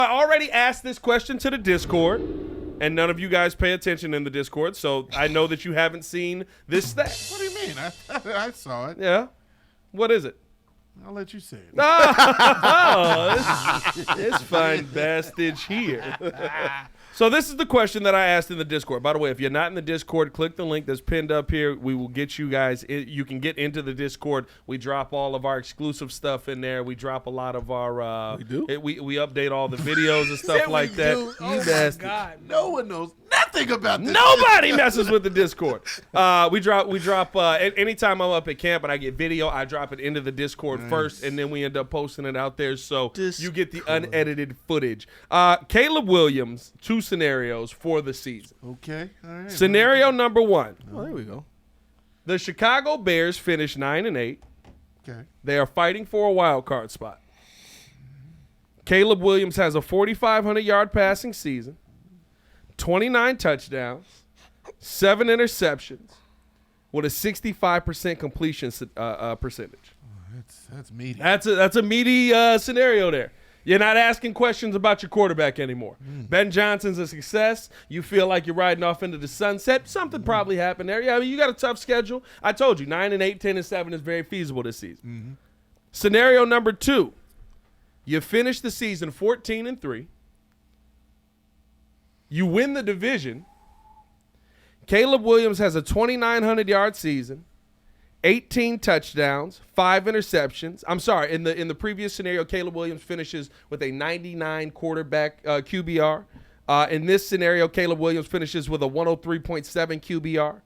I already asked this question to the Discord, and none of you guys pay attention in the Discord, so I know that you haven't seen this stat. What do you mean? I saw it. Yeah. What is it? I'll let you say it. This fine bastard here. So this is the question that I asked in the Discord. By the way, if you're not in the Discord, click the link that's pinned up here. We will get you guys. You can get into the Discord. We drop all of our exclusive stuff in there. We drop a lot of our. We do. We update all the videos and stuff like that. Do. You bastard. God. No one knows nothing about this. Nobody messes with the Discord. We drop anytime I'm up at camp and I get video, I drop it into the Discord first, and then we end up posting it out there so you get the unedited footage. Caleb Williams, 2 scenarios for the season. Okay. All right. Scenario number 1. Oh, there we go. The Chicago Bears finish 9-8. Okay. They are fighting for a wild card spot. Caleb Williams has a 4,500-yard passing season, 29 touchdowns, 7 interceptions, with a 65% completion percentage. That's meaty. That's a meaty scenario there. You're not asking questions about your quarterback anymore. Ben Johnson's a success. You feel like you're riding off into the sunset. Something probably happened there. Yeah, I mean, you got a tough schedule. I told you, 9-8, 10-7 is very feasible this season. Scenario number 2, you finish the season 14-3. You win the division. Caleb Williams has a 2,900-yard season, 18 touchdowns, 5 interceptions. I'm sorry, in the previous scenario, Caleb Williams finishes with a 99 quarterback QBR. In this scenario, Caleb Williams finishes with a 103.7 QBR.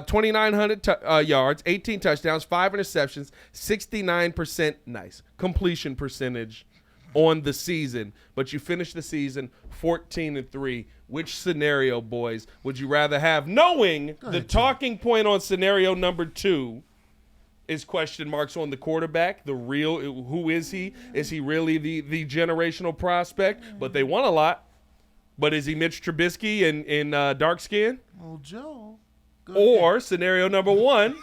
2,900 yards, 18 touchdowns, 5 interceptions, 69% completion percentage on the season. But you finish the season 14-3. Which scenario, boys, would you rather have? Knowing the talking point on scenario number 2 is question marks on the quarterback. Who is he? Is he really the generational prospect? But they won a lot. But is he Mitch Trubisky in dark skin? Oh, Joe. Or scenario number 1.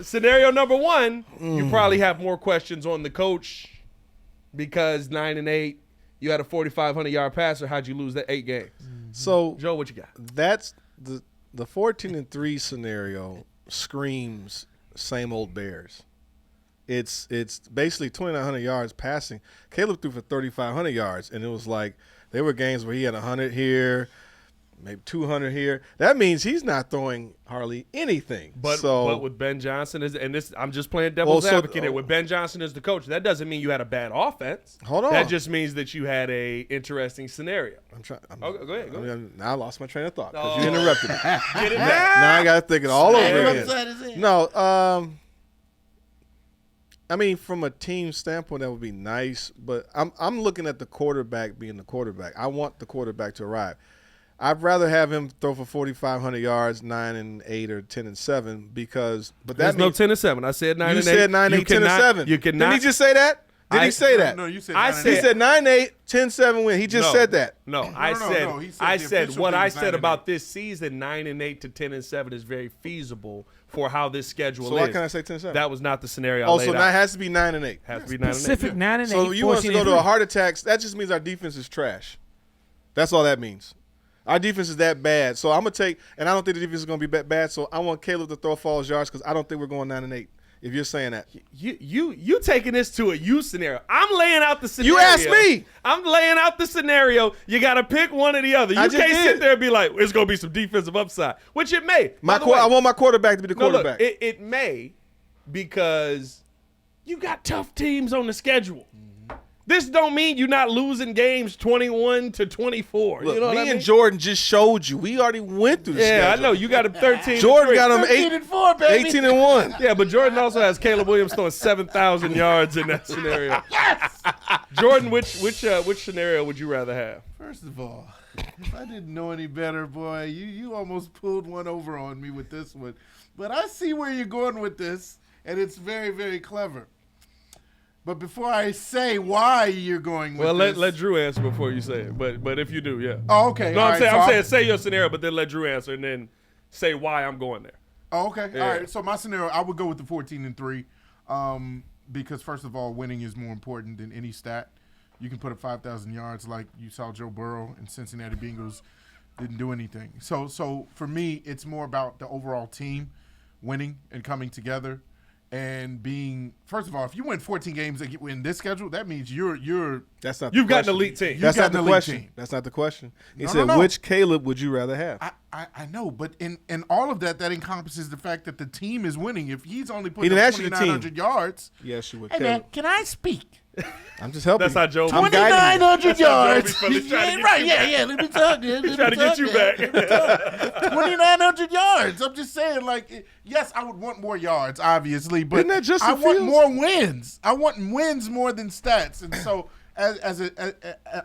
Scenario number 1, you probably have more questions on the coach because 9-8, you had a 4,500-yard passer. How'd you lose that 8 games? So, Joe, what you got? That's the 14-3 scenario screams same old Bears. It's basically 2,900 yards passing. Caleb threw for 3,500 yards, and it was like there were games where he had 100 here, maybe 200 here. That means he's not throwing hardly anything. But with Ben Johnson I'm just playing devil's advocate here. With Ben Johnson as the coach, that doesn't mean you had a bad offense. Hold on. That just means that you had a interesting scenario. Go ahead. Now I lost my train of thought because you interrupted me. Get it Now I got to think it all over again. No, I mean, from a team standpoint, that would be nice. But I'm looking at the quarterback being the quarterback. I want the quarterback to arrive. I'd rather have him throw for 4,500 yards, 9-8 or 10-7 because. But that There's no 10-7. I said 9-8. You said 9-8, 10-7. You cannot. Didn't he just say that? Did he say that? No, you said. He said 9-8, 10-7 win. He just said that. I said what I said about this season. 9-8 to 10-7 is very feasible for how this schedule is. So why can't I say 10-7? That was not the scenario. I laid so out. now it has to be 9-8. Has to be 9-8. Specific 9-8. So you want us to go to a heart attack? That just means our defense is trash. That's all that means. Our defense is that bad. So I'm going to take – and I don't think the defense is going to be bad. So I want Caleb to throw for all his yards because I don't think we're going 9-8, if you're saying that. You taking this to a you scenario. I'm laying out the scenario. You asked me. I'm laying out the scenario. You got to pick one or the other. You can't sit there and be like, it's going to be some defensive upside, which it may. I want my quarterback to be the quarterback. Look, it may because you got tough teams on the schedule. This don't mean you're not losing games 21-24. Look, you know what I mean? and Jordan just showed you. We already went through the schedule. I know. You got him 13. Jordan got him 13-4, baby. 18-1. Yeah, but Jordan also has Caleb Williams throwing 7,000 yards in that scenario. Yes. Jordan, which scenario would you rather have? First of all, if I didn't know any better, boy, you almost pulled one over on me with this one. But I see where you're going with this, and it's very, very clever. But before I say why you're going with this. Let Drew answer before you say it. But if you do, yeah. Oh, okay. No, I'm saying say your scenario, but then let Drew answer and then say why I'm going there. Oh, okay. Yeah. All right. So my scenario, I would go with the 14-3 because, first of all, winning is more important than any stat. you can put up 5,000 yards like you saw Joe Burrow and Cincinnati Bengals didn't do anything. So for me, it's more about the overall team winning and coming together and being, first of all, if you win 14 games in this schedule, that means That's not. You've the got an question. elite team. That's not got the an elite question. team. That's not the question. He No, said, no. which Caleb would you rather have? I know, but in all of that encompasses the fact that the team is winning. If he's only He putting didn't up ask you the 2,900 yards, Yes, you would. hey Caleb. man, can I speak? I'm just helping. That's how Joe. I'm guiding you. 2,900 yards. Joe be trying to get Right? you Yeah. Let me talk. Trying to get you back. 2,900 yards. I'm just saying, like, yes, I would want more yards, obviously, but Isn't that Justin I want Fields? more wins. I want wins more than stats. And so, as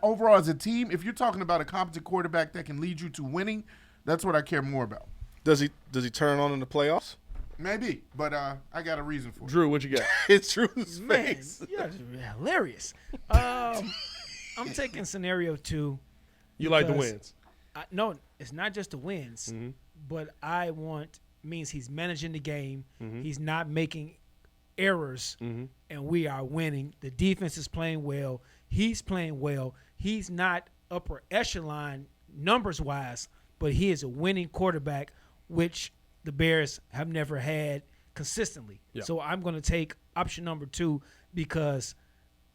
overall as a team, if you're talking about a competent quarterback that can lead you to winning, that's what I care more about. Does he turn on in the playoffs? Maybe, but I got a reason for it. Drew, what you got? It's Drew's Man, face. you're just hilarious. I'm taking scenario 2. You like the because wins. No, it's not just the wins, but I want means he's managing the game. He's not making errors, and we are winning. The defense is playing well. He's playing well. He's not upper echelon numbers wise, but he is a winning quarterback, which the Bears have never had consistently. Yeah. So I'm going to take option number 2 because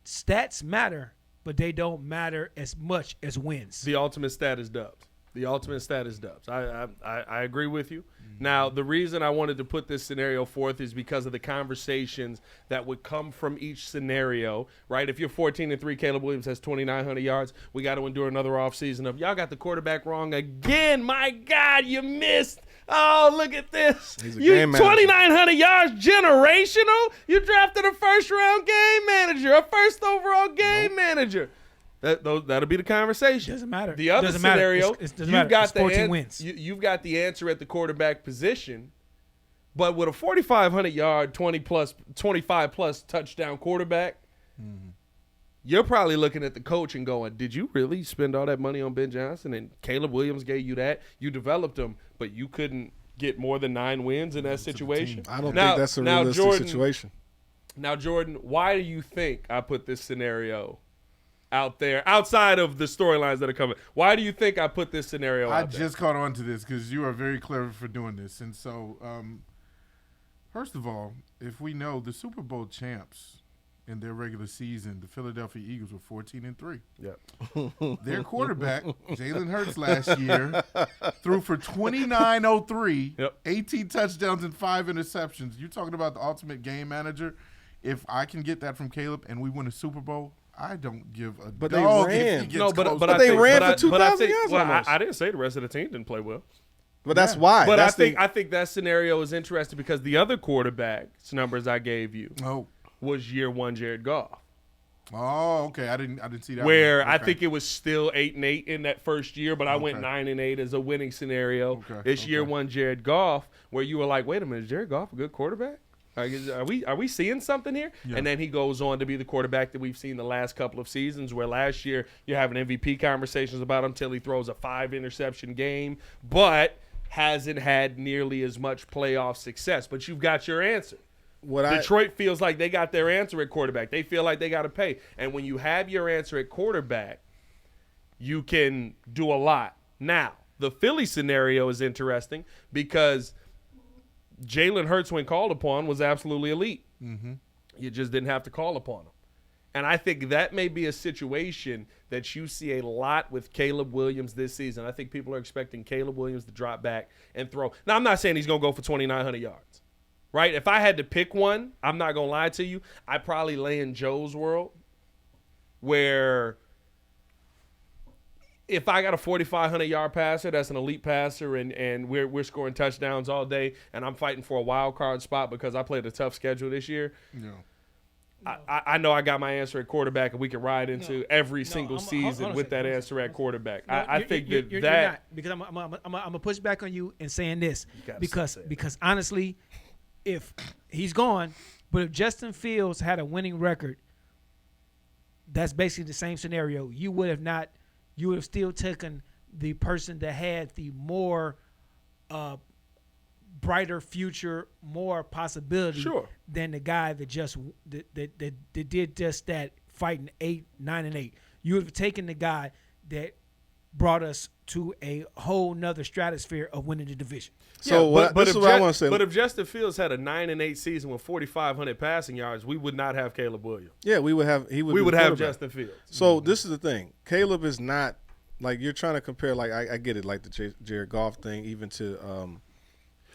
stats matter, but they don't matter as much as wins. The ultimate stat is dubs. The ultimate stat is dubs. I agree with you. Now, the reason I wanted to put this scenario forth is because of the conversations that would come from each scenario, right? If you're 14-3, Caleb Williams has 2,900 yards. We got to endure another offseason of, y'all got the quarterback wrong again. My God, you missed. Oh, look at this. He's a You game manager. 2,900 yards generational? You drafted a first-round game manager, a first overall game manager. That'll be the conversation. Doesn't matter. The other Doesn't matter. scenario, It doesn't you've matter. got It's the 14 wins. You've got the answer at the quarterback position, but with a 4,500 yard, 25 plus touchdown quarterback, you're probably looking at the coach and going, "Did you really spend all that money on Ben Johnson?" And Caleb Williams gave you that. You developed him, but you couldn't get more than 9 wins in that situation. I don't think that's a realistic situation. Now, Jordan, why do you think I put this scenario out there outside of the storylines that are coming? Why do you think I put this scenario I out there? just caught on to this because you are very clever for doing this. And so, first of all, if we know the Super Bowl champs in their regular season, the Philadelphia Eagles were 14-3. Yep. Their quarterback, Jalen Hurts, last year threw for 2,903, Yep. 18 touchdowns and 5 interceptions. You're talking about the ultimate game manager. If I can get that from Caleb and we win a Super Bowl, I don't give a But they dog ran. if he gets No, but close. I they think, ran but for I- but I 2,000 think- yards well, almost. I didn't say the rest of the team didn't play well. But that's why. But That's I think that scenario is interesting because the other quarterback's numbers I gave you Oh, was year 1 Jared Goff, okay. I didn't see that. where one. I Okay. think it was still 8-8 in that first year, but I went Okay. 9-8 as a winning scenario. Okay, This year okay. 1 Jared Goff, where you were like, wait a minute, is Jared Goff a good quarterback? Are we seeing something here? Yeah. And then he goes on to be the quarterback that we've seen the last couple of seasons, where last year you're having MVP conversations about him until he throws a 5 interception game, but hasn't had nearly as much playoff success. But you've got your answer. Detroit feels like they got their answer at quarterback. They feel like they got to pay. And when you have your answer at quarterback, you can do a lot. Now, the Philly scenario is interesting because Jalen Hurts, when called upon, was absolutely elite. Mm-hmm. You just didn't have to call upon him. And I think that may be a situation that you see a lot with Caleb Williams this season. I think people are expecting Caleb Williams to drop back and throw. Now, I'm not saying he's going to go for 2,900 yards, right? If I had to pick one, I'm not going to lie to you, I'd probably lay in Joe's world, where if I got a 4,500-yard passer that's an elite passer and we're scoring touchdowns all day and I'm fighting for a wild card spot because I played a tough schedule this year, Yeah. I know I got my answer at quarterback, and we can ride into every single hold season on a with that second. answer at quarterback. No, I you're- think you're- that you're that not, because I'm gonna push back on you and saying this gotta because stop saying because honestly, if he's gone, but if Justin Fields had a winning record, that's basically the same scenario. You would have still taken the person that had the more brighter future, more possibility Sure. than the guy that just that did just that fighting 9-8. You would have taken the guy that brought us to a whole nother stratosphere of winning the division. So this is what I want to say. But if Justin Fields had a 9-8 season with 4,500 passing yards, we would not have Caleb Williams. Yeah, we would have. We would have Justin Fields. So this is the thing. Caleb is not like you're trying to compare. Like I get it, like the Jared Goff thing, even to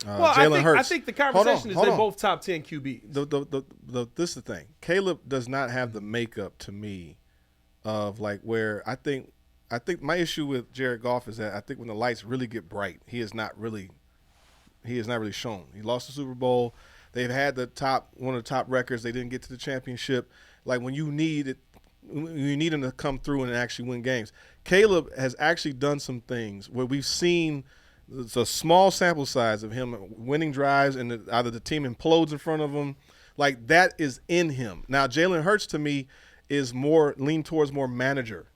Jalen Hurts. I think the conversation is they're both top 10 QBs. This is the thing. Caleb does not have the makeup to me of like where I think my issue with Jared Goff is that I think when the lights really get bright, he is not really shown. He lost the Super Bowl. They've had one of the top records. They didn't get to the championship. Like when you need him to come through and actually win games. Caleb has actually done some things where we've seen it's a small sample size of him winning drives and either the team implodes in front of him. Like that is in him. Now Jalen Hurts to me is more lean towards more manager,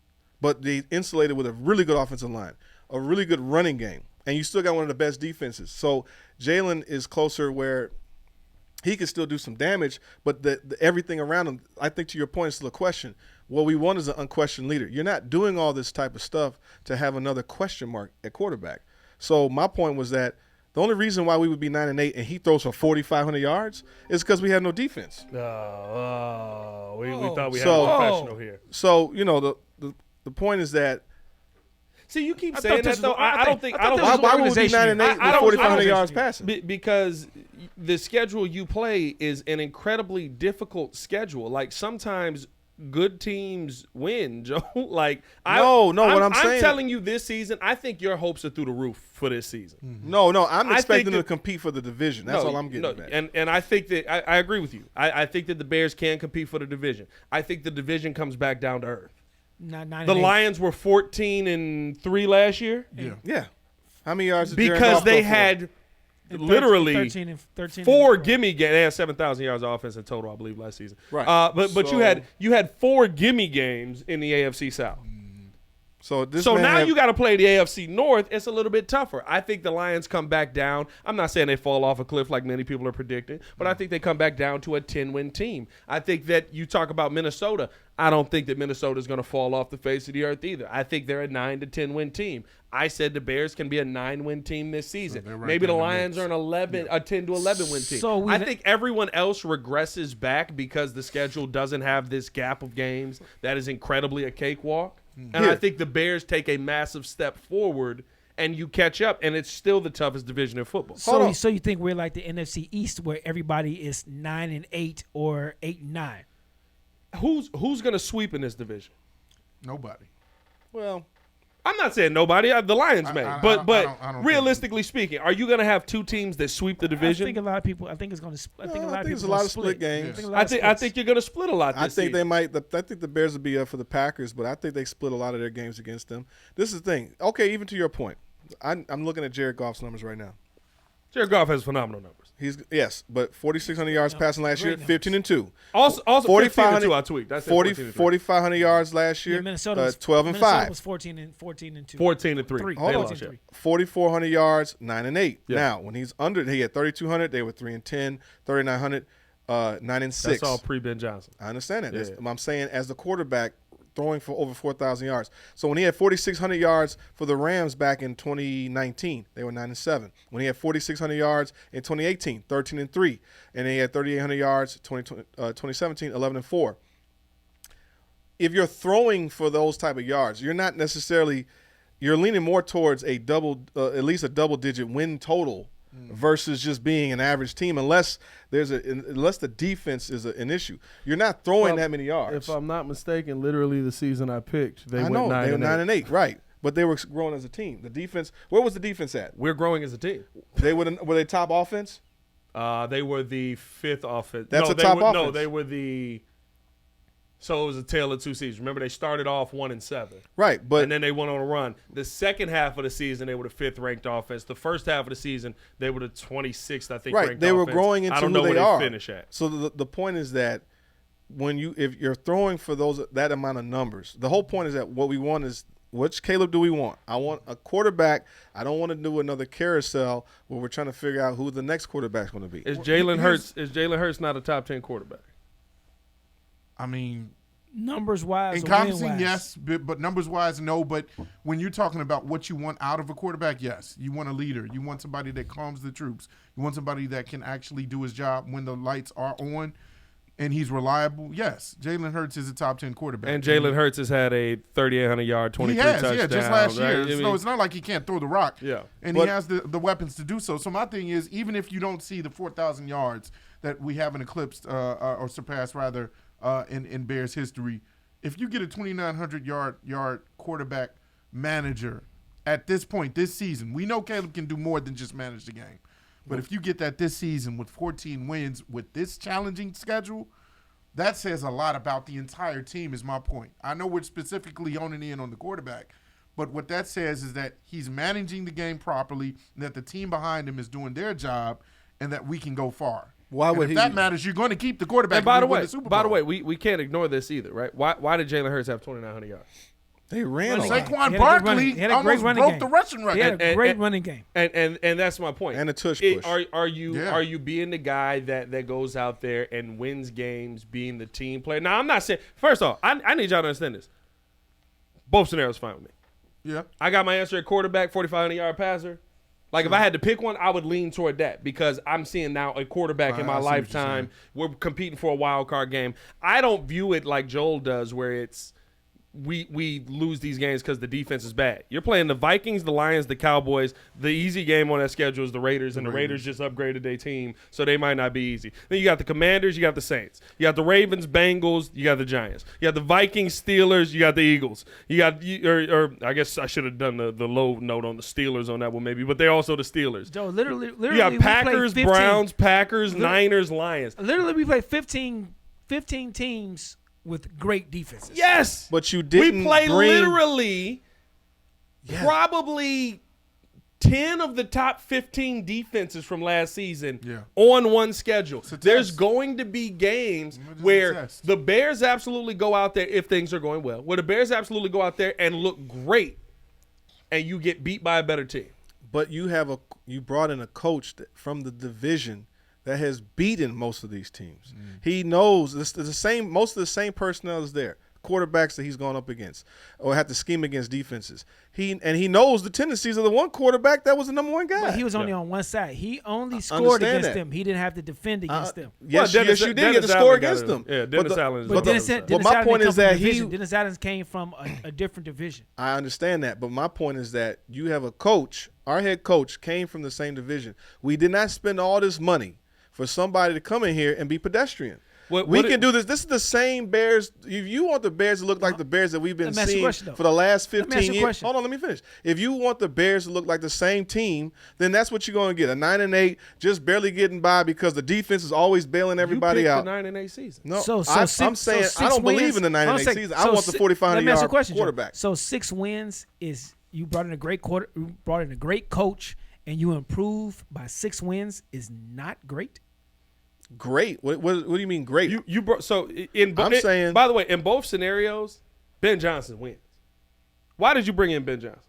but they insulated with a really good offensive line, a really good running game. And you still got one of the best defenses. So Jalen is closer where he can still do some damage, but the everything around him, I think to your point, is still a question. What we want is an unquestioned leader. You're not doing all this type of stuff to have another question mark at quarterback. So my point was that the only reason why we would be 9-8 and he throws for 4,500 yards is because we have no defense. We thought we had a professional here. So, the point is that see, you keep saying that though. I don't think. Why would we be 9-8 with 4,500 yards passing? Because the schedule you play is an incredibly difficult schedule. Like sometimes good teams win, Joe. What I'm saying. I'm telling you, this season, I think your hopes are through the roof for this season. Mm-hmm. No, I'm expecting them to compete for the division. That's all I'm getting at. And I think that I agree with you. I think that the Bears can compete for the division. I think the division comes back down to earth. The Lions were 14-3 last year. Yeah. How many yards? Because they had literally 13 4 gimme games. They had 7,000 yards of offense in total, I believe, last season. Right. But you had 4 gimme games in the AFC South. So now you got to play the AFC North. It's a little bit tougher. I think the Lions come back down. I'm not saying they fall off a cliff like many people are predicting, but I think they come back down to a 10-win team. I think that you talk about Minnesota. I don't think that Minnesota is going to fall off the face of the earth either. I think they're a 9 to 10-win team. I said the Bears can be a 9-win team this season. So maybe the Lions are a 10 to 11-win team. So I think everyone else regresses back because the schedule doesn't have this gap of games that is incredibly a cakewalk. And I think the Bears take a massive step forward and you catch up, and it's still the toughest division in football. So you think we're like the NFC East where everybody is 9-8 or 8-9? Who's going to sweep in this division? Nobody. Well, I'm not saying nobody. The Lions may. But I don't realistically speaking, are you going to have 2 teams that sweep the division? I think a lot of people. I think it's going to. I think a lot of there's people. a lot of split games. I think you're going to split a lot. This season. They might. I think the Bears will be up for the Packers, but I think they split a lot of their games against them. This is the thing. Okay, even to your point, I'm looking at Jared Goff's numbers right now. Jared Goff has phenomenal numbers. But 4,600 yards passing last year, 15-2. Also 15-2. I tweaked. That's 4,500 yards last year. Minnesota was 12-5. Minnesota was 14-2. 14-3. Hold on. 4,400 yards, 9-8. Yeah. Now when he's under, he had 3,200. They were 3-10. 3,900, 9-6. That's all pre-Ben Johnson. I understand that. Yeah. I'm saying as the quarterback, throwing for over 4,000 yards. So when he had 4,600 yards for the Rams back in 2019, they were 9-7. When he had 4,600 yards in 2018, 13-3, and he had 3,800 yards 2017, 11-4. If you're throwing for those type of yards, you're not necessarily you're leaning more towards a at least a double-digit win total versus just being an average team, unless the defense is an issue. You're not throwing that many yards. If I'm not mistaken, literally the season I picked, they went 9-8, right? But they were growing as a team. The defense, where was the defense at? We're growing as a team. Were they top offense? They were the 5th offense. That's a top offense. No, they were the. So it was a tale of 2 seasons. Remember, they started off 1-7. Right, but and then they went on a run. The second half of the season, they were the 5th ranked offense. The first half of the season, they were the 26th, I think. Right, ranked they were offense. growing into I don't who know they where are. They finish at. So the point is that if you're throwing for that amount of numbers, the whole point is that what we want is which Caleb do we want? I want a quarterback. I don't want to do another carousel where we're trying to figure out who the next quarterback's going to be. Is Jalen Hurts not a top 10 quarterback? I mean, Numbers wise, Encompassing, yes, but numbers wise, no. But when you're talking about what you want out of a quarterback, yes, you want a leader. You want somebody that calms the troops. You want somebody that can actually do his job when the lights are on, and he's reliable. Yes, Jalen Hurts is a top 10 quarterback, And Jalen Hurts has had a 3,800-yard, 23 touchdown. Yeah, just last year. Right? So it's not like he can't throw the rock. Yeah, and he has the weapons to do so. So my thing is, even if you don't see the 4,000 yards that we haven't eclipsed or surpassed rather in Bears history. If you get a 2,900 yard quarterback manager at this point this season, we know Caleb can do more than just manage the game. But if you get that this season with 14 wins with this challenging schedule, that says a lot about the entire team is my point. I know we're specifically honing in on the quarterback, but what that says is that he's managing the game properly, and that the team behind him is doing their job, and that we can go far. If that matters, you're going to keep the quarterback. And by the way, we can't ignore this either, right? Why did Jalen Hurts have 2,900 yards? They ran a lot. Saquon Barkley almost broke the rushing record. He had a great running game. And that's my point. And a tush push. Are you being the guy that goes out there and wins games, being the team player? Now, I'm not saying – first off, I need y'all to understand this. Both scenarios fine with me. Yeah. I got my answer at quarterback, 4,500-yard passer. Like, if I had to pick one, I would lean toward that because I'm seeing now a quarterback in my lifetime. We're competing for a wild card game. I don't view it like Joel does where it's we lose these games because the defense is bad. You're playing the Vikings, the Lions, the Cowboys. The easy game on that schedule is the Raiders, and the Raiders just upgraded their team, so they might not be easy. Then you got the Commanders, you got the Saints. You got the Ravens, Bengals, you got the Giants. You got the Vikings, Steelers, you got the Eagles. You got or I guess I should have done the low note on the Steelers on that one maybe, but they're also the Steelers. Joe, literally you got Packers, Browns, Packers, Niners, Lions. Literally, we played 15 teams with great defenses. Yes, but you didn't. We play literally probably 10 of the top 15 defenses from last season on one schedule. There's going to be games where the Bears absolutely go out there if things are going well, where the Bears absolutely go out there and look great, and you get beat by a better team. But you brought in a coach from the division that has beaten most of these teams. He knows most of the same personnel is there. Quarterbacks that he's gone up against or have to scheme against defenses. He knows the tendencies of the one quarterback that was the number one guy. But he was only on one side. He only scored against them. He didn't have to defend against them. Yes, you did get to score against them. Yeah, Dennis Allen. But my point is that Dennis Allen came from a different division. I understand that, but my point is that you have a coach. Our head coach came from the same division. We did not spend all this money for somebody to come in here and be pedestrian. We can do this. This is the same Bears. If you want the Bears to look like the Bears that we've been seeing for the last 15 years. Hold on, let me finish. If you want the Bears to look like the same team, then that's what you're going to get. A 9-8, just barely getting by because the defense is always bailing everybody out. The 9-8 season. No, I'm saying I don't believe in the 9-8 season. I want the 4,500-yard quarterback. So 6 wins is you brought in a great coach, and you improve by 6 wins is not great. Great. What do you mean great? Saying. By the way, in both scenarios, Ben Johnson wins. Why did you bring in Ben Johnson?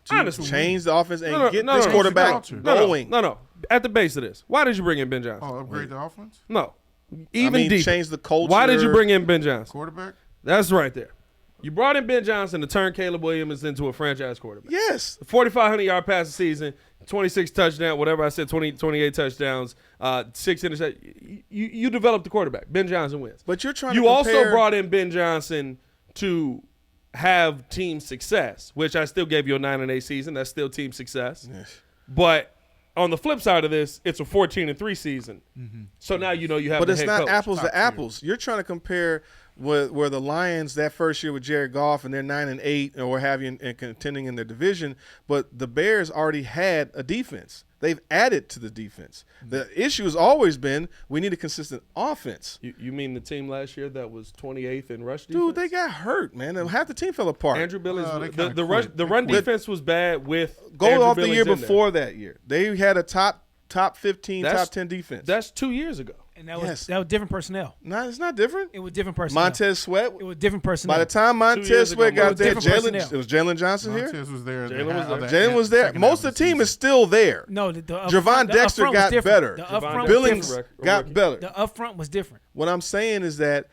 Honestly, change the offense and get this quarterback going. No. At the base of this, why did you bring in Ben Johnson? Oh, upgrade the offense? No, deeper. Change the culture. Why did you bring in Ben Johnson? Quarterback. That's right there. You brought in Ben Johnson to turn Caleb Williams into a franchise quarterback. Yes. 4,500-yard passing season, 26 touchdowns, whatever I said, 28 touchdowns, 6 interceptions. You developed the quarterback. Ben Johnson wins. But you're trying You also brought in Ben Johnson to have team success, which I still gave you a 9-8 season. That's still team success. Yes. But on the flip side of this, it's a 14-3 season. Mm-hmm. So now you have But the it's head not coach. apples to apples. You're trying to compare where the Lions that first year with Jared Goff and they're 9-8 or have you and contending in their division, but the Bears already had a defense. They've added to the defense. The issue has always been we need a consistent offense. You mean the team last year that was 28th in rush defense? Dude, they got hurt, man. Half the team fell apart. Andrew Billy's the run defense was bad with go Andrew off Billings the year before that year. They had a top 15, top 10 defense. That's 2 years ago. And that was different personnel. No, it's not different. It was different personnel. Montez Sweat. It was different personnel. By the time Montez Sweat got there, it was Jalen Johnson Montez here. Was there. Jalen was there. Most of the team is still there. No, Javon Dexter got better. The upfront Billings got better. The upfront was different. What I'm saying is that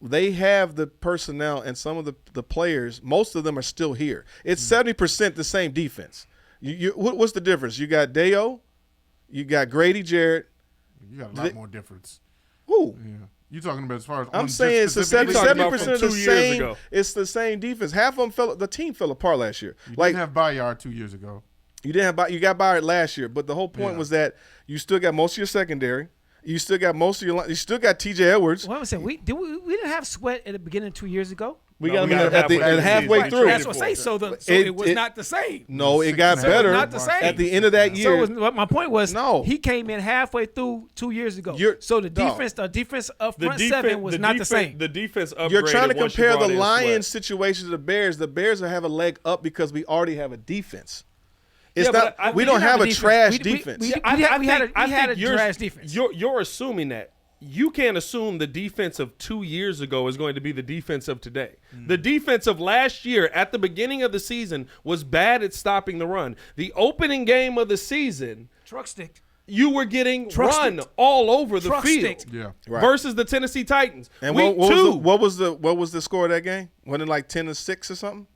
they have the personnel, and some of the players, most of them are still here. It's 70% the same defense. What's the difference? You got Deo, you got Grady Jarrett. You got a lot more difference. Who? Yeah. You talking about as far as I'm saying it's the specifically- 70% of the 2 years same. ago. It's the same defense. Half of them the team fell apart last year. You Like didn't have Bayard 2 years ago. you got Byard last year, but the whole point was that you still got most of your secondary. You still got most of your. You still got T.J. Edwards. Well, I'm saying we didn't have Sweat at the beginning 2 years ago. We No, got we him got at the halfway halfway through. through. That's what I say. So it was not the same. No, it got So better. not the same. At the end of that year. So it was, my point was, No. he came in halfway through 2 years ago. So the defense up front seven was not the same. The defense upgraded. You're trying to once you compare brought the in Lions Sweat. situation to the Bears. The Bears will have a leg up because we already have a defense. It's Yeah, but not. I- we we don't didn't have have a a trash defense. We- defense. we- Yeah, we had a you're- trash defense. You're assuming that. You can't assume the defense of 2 years ago is going to be the defense of today. The defense of last year at the beginning of the season was bad at stopping the run. The opening game of the season, Truck stick. you were getting Truck run stick. all over the Truck field. stick. Yeah. Right. Versus the Tennessee Titans. And Week what two. was the score of that game? Wasn't it like 10-6 or something?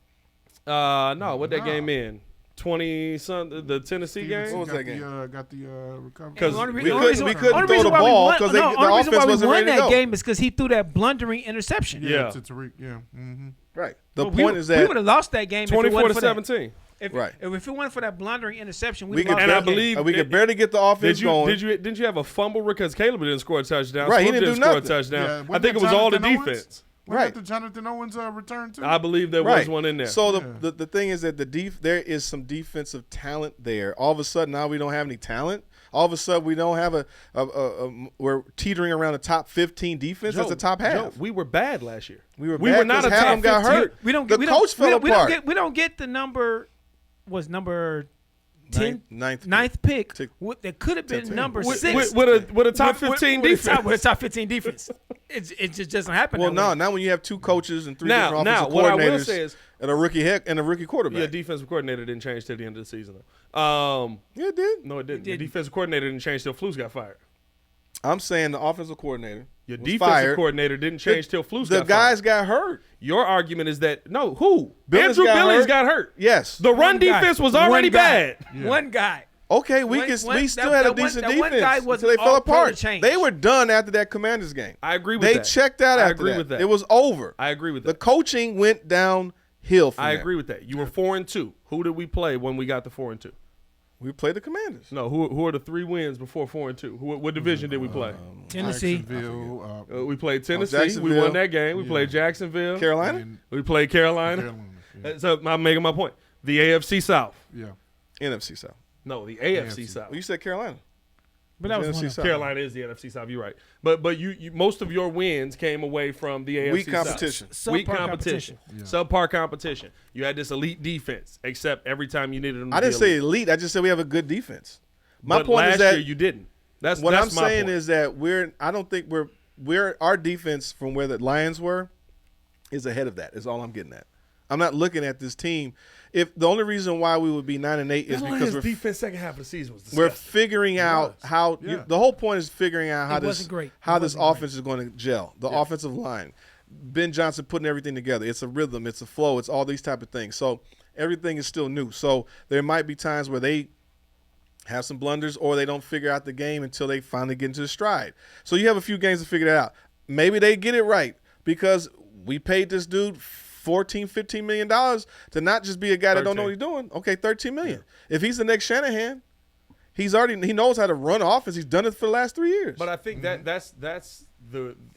No, what that game in? 20 the Tennessee Stevenson game? was got that game? Got the recovery. 'Cause The only we reason- couldn't only throw reason the why we ball won- 'cause no, the only reason offense why we wasn't won ready to that go. game is because he threw that blundering interception. Yeah. To Tariq. Yeah. Mm-hmm. Right. The But point we, is we that would have lost that game. 24 if to it wasn't for that. 17. If, Right. if it weren't for that blundering interception, we we would could have And I lost that game. believe we could barely get the offense going. Didn't you have a fumble because Caleb didn't score a touchdown? Right, he Swift didn't do score a nothing. touchdown. Yeah, I wasn't think it that was all the Jonathan Owens? defense. Wasn't Right. that the Jonathan Owens return too? I believe there was one in there. So the thing is that there is some defensive talent there. All of a sudden now we don't have any talent. All of a sudden we don't have we're teetering around the top 15 defense. That's the top half. Joe, we were bad last year. We were we bad were not 'cause a half top of them got 15. hurt. We don't. The we coach don't, fell we don't apart. We don't get the number. Was number 10, Ninth pick. Tick. That could have been 10. number With 6 a top 15 with defense. With a top 15 defense. It just doesn't happen. Well, that no, way. now when you have two coaches and three Now, different offensive what I will coordinators say is, and a rookie quarterback. yeah, defensive coordinator didn't change till the end of the season. Though. Yeah, it did. No, it didn't. The didn't. defensive coordinator didn't change till Flus got fired. I'm saying the offensive coordinator. Your was defensive fired. coordinator didn't change till Flus The got guys fired. got hurt. Your argument is that who? Billings Andrew got Billings hurt. got hurt. Yes. The run One guy. defense was One already guy. bad. One guy. Okay, we One- still that- had a that one- decent that one defense guy was until they fell all pro to apart. change. They were done after that Commanders game. I agree with They that. checked out I after agree that. with that. It was over. I agree with The that. coaching went downhill from I there. agree with that. You were 4-2. Who did we play when we got to 4-2? We played the Commanders. No, who are the 3 wins before 4-2? What division did we play? Tennessee. Jacksonville, We played Tennessee. We Jacksonville. won that game. We played Jacksonville. Carolina? and We played Carolina. Carolina. So I'm making my point. The AFC South. Yeah. NFC South. No, the AFC AFC. South. Well, you said Carolina. But that was NFC one. South. Carolina is the NFC South. You're right. But you most of your wins came away from the AFC Weak South. competition. Weak Subpar competition. Yeah. Subpar competition. You had this elite defense, except every time you needed them to I didn't be say elite. elite. I just said we have a good defense. My But point last is that year you didn't. That's what that's I'm my saying point. is that I don't think we're our defense from where the Lions were is ahead of that. Is all I'm getting at. I'm not looking at this team. If the only reason why we would be 9-8 is because we're defense second half of the season was we're disgusting. figuring out how Yeah. the whole point is figuring out how It this wasn't great. It how this wasn't great. offense is going to gel. The offensive line, Ben Johnson putting everything together. It's a rhythm. It's a flow. It's all these type of things. So everything is still new. So there might be times where they have some blunders or they don't figure out the game until they finally get into the stride. So you have a few games to figure that out. Maybe they get it right because we paid this dude $14-15 million to not just be a guy that don't know what he's doing. Okay, $13 million. If he's the next Shanahan, he knows how to run offense. He's done it for the last 3 years. But I think that's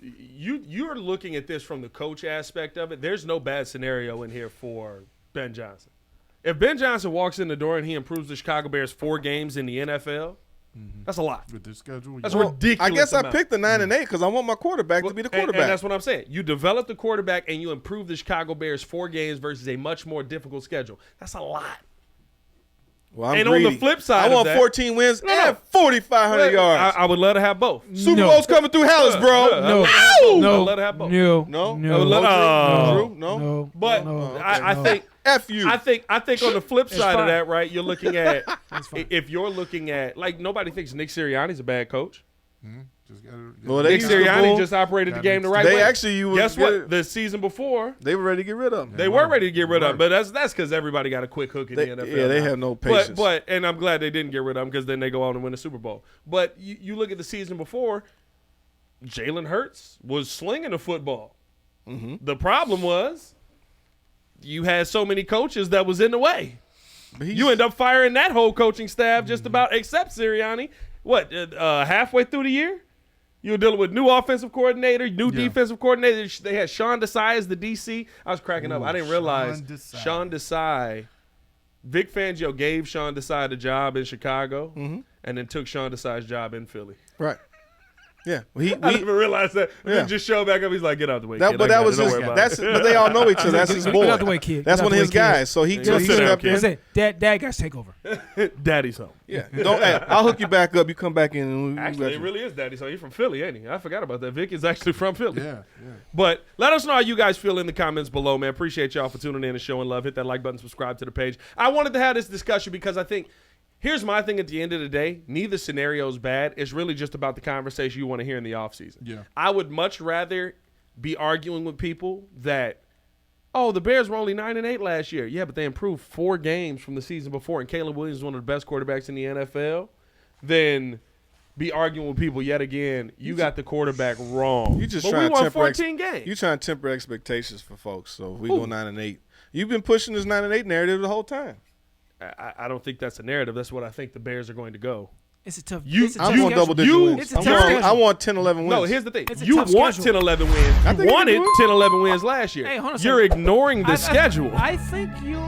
you're looking at this from the coach aspect of it. There's no bad scenario in here for Ben Johnson. If Ben Johnson walks in the door and he improves the Chicago Bears 4 games in the NFL, that's a lot. With the schedule. That's yeah. ridiculous. I guess I amount. picked the 9-8 because I want my quarterback to be the quarterback. And that's what I'm saying. You develop the quarterback and you improve the Chicago Bears 4 games versus a much more difficult schedule. That's a lot. Well, I'm And on the greedy. flip side I of want that- 14 wins No, and no. 4,500 yards. I would love to have both. Super No. Bowl's coming through Hallis, bro. No. I'd No. love to have both. No. No? No. No. Drew? No? No. But No. I think F you. I think on the flip side of fine. that, right? You're looking at fine. if you're looking at like nobody thinks Nick Sirianni's a bad coach. Well, they Nick used to Sirianni bull- just operated the game the right They way. actually, you Guess would what? The season before, They were ready to get rid of him. they were ready to get rid of him, but that's because everybody got a quick hook in the NFL. Yeah, they now. have no patience. But and I'm glad they didn't get rid of him because then they go on and win the Super Bowl. But you look at the season before, Jalen Hurts was slinging the football. Mm-hmm. The problem was you had so many coaches that was in the way. You end up firing that whole coaching staff just about, except Sirianni. What, halfway through the year? You were dealing with new offensive coordinator, new defensive coordinator. They had Sean Desai as the DC. I was cracking up. I didn't realize Sean Desai. Vic Fangio gave Sean Desai the job in Chicago and then took Sean Desai's job in Philly. Right. Yeah. I didn't even realize that. Yeah. He just showed back up. He's like, get out the way, That, kid. but that was his. But they all know each other. That's his boy. Get out the way, kid. That's Get out one of the his way, kid. guys. So he Go sit down, stepped kid. That's in. it. Dad got to take over. Daddy's home. Yeah. Hey, I'll hook you back up. You come back in. And Actually, it really is Daddy's home. He's from Philly, ain't he? I forgot about that. Vic is actually from Philly. Yeah. But let us know how you guys feel in the comments below, man. Appreciate y'all for tuning in and showing love. Hit that like button, subscribe to the page. I wanted to have this discussion because I think here's my thing at the end of the day. Neither scenario is bad. It's really just about the conversation you want to hear in the offseason. Yeah. I would much rather be arguing with people that, oh, the Bears were only 9-8 last year. Yeah, but they improved 4 games from the season before, and Caleb Williams is one of the best quarterbacks in the NFL, than be arguing with people yet again, you got the quarterback wrong. You just but trying we to won temper 14 games. You trying to temper expectations for folks. So we go 9-8. You've been pushing this 9-8 narrative the whole time. I don't think that's a narrative. That's what I think the Bears are going to go. It's a tough. You- it's a I tough want schedule. double-digit You- wins. It's a tough schedule. I want 10, 11 wins. No, here's the thing. It's a You tough want schedule. 10, 11 wins. I You think you wanted can do it. 10, 11 wins last year. Hey, hold on a You're second. ignoring the schedule. I think you're